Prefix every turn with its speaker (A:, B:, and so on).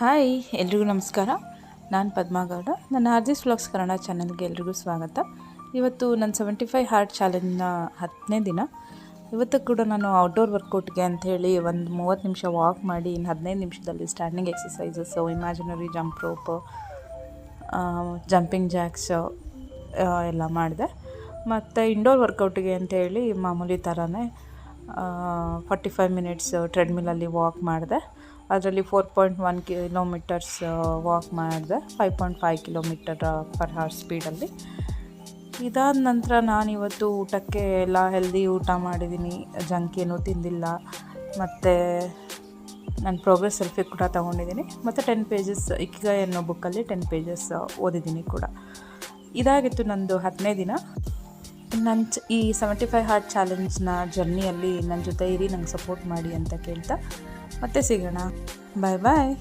A: Hi ಎಲ್ರಿಗೂ ನಮಸ್ಕಾರ. ನಾನು ಪದ್ಮಾಗೌಡ. ನನ್ನ ಆರ್ಜಿಸ್ ವ್ಲಾಗ್ಸ್ ಕನ್ನಡ ಚಾನಲ್ಗೆ ಎಲ್ರಿಗೂ ಸ್ವಾಗತ. ಇವತ್ತು ನನ್ನ 75 ಹಾರ್ಟ್ ಚಾಲೆಂಜ್ನ 10ನೇ ದಿನ. ಇವತ್ತು ಕೂಡ ನಾನು ಔಟ್ಡೋರ್ ವರ್ಕೌಟ್ಗೆ ಅಂಥೇಳಿ ಒಂದು 30 ನಿಮಿಷ ವಾಕ್ ಮಾಡಿ ಇನ್ನು 15 ನಿಮಿಷದಲ್ಲಿ standing exercises, imaginary jump rope, jumping Jacks ಎಲ್ಲ ಮಾಡಿದೆ. ಮತ್ತು ಇಂಡೋರ್ ವರ್ಕೌಟಿಗೆ ಅಂಥೇಳಿ ಮಾಮೂಲಿ ಥರನೇ 45 ಮಿನಿಟ್ಸ್ ಟ್ರೆಡ್ಮಿಲಲ್ಲಿ ವಾಕ್ ಮಾಡಿದೆ. ಅದರಲ್ಲಿ 4.1 ಕಿಲೋಮೀಟರ್ಸ್ ವಾಕ್ ಮಾಡಿದೆ, 5.5 ಕಿಲೋಮೀಟರ್ ಪರ್ ಅವರ್ ಸ್ಪೀಡಲ್ಲಿ. ಇದಾದ ನಂತರ ನಾನಿವತ್ತು ಊಟಕ್ಕೆ ಎಲ್ಲ ಹೆಲ್ದಿ ಊಟ ಮಾಡಿದ್ದೀನಿ, ಜಂಕ್ ಏನೂ ತಿಂದಿಲ್ಲ. ಮತ್ತು ನಾನು ಪ್ರೋಗ್ರೆಸ್ ಸೆಲ್ಫಿ ಕೂಡ ತೊಗೊಂಡಿದ್ದೀನಿ. ಮತ್ತು 10 ಪೇಜಸ್ ಇಕಿಗಾಯ್ ಅನ್ನೋ ಬುಕ್ಕಲ್ಲಿ 10 ಪೇಜಸ್ ಓದಿದ್ದೀನಿ ಕೂಡ. ಇದಾಗಿತ್ತು ನಂದು 10ನೇ ದಿನ. ಈ 75 ಹಾರ್ಟ್ ಚಾಲೆಂಜ್ನ ಜರ್ನಿಯಲ್ಲಿ ನನ್ನ ಜೊತೆ ಇರಿ, ನಂಗೆ ಸಪೋರ್ಟ್ ಮಾಡಿ ಅಂತ ಕೇಳ್ತಾ ಮತ್ತೆ ಸಿಗೋಣ. ಬಾಯ್ ಬಾಯ್.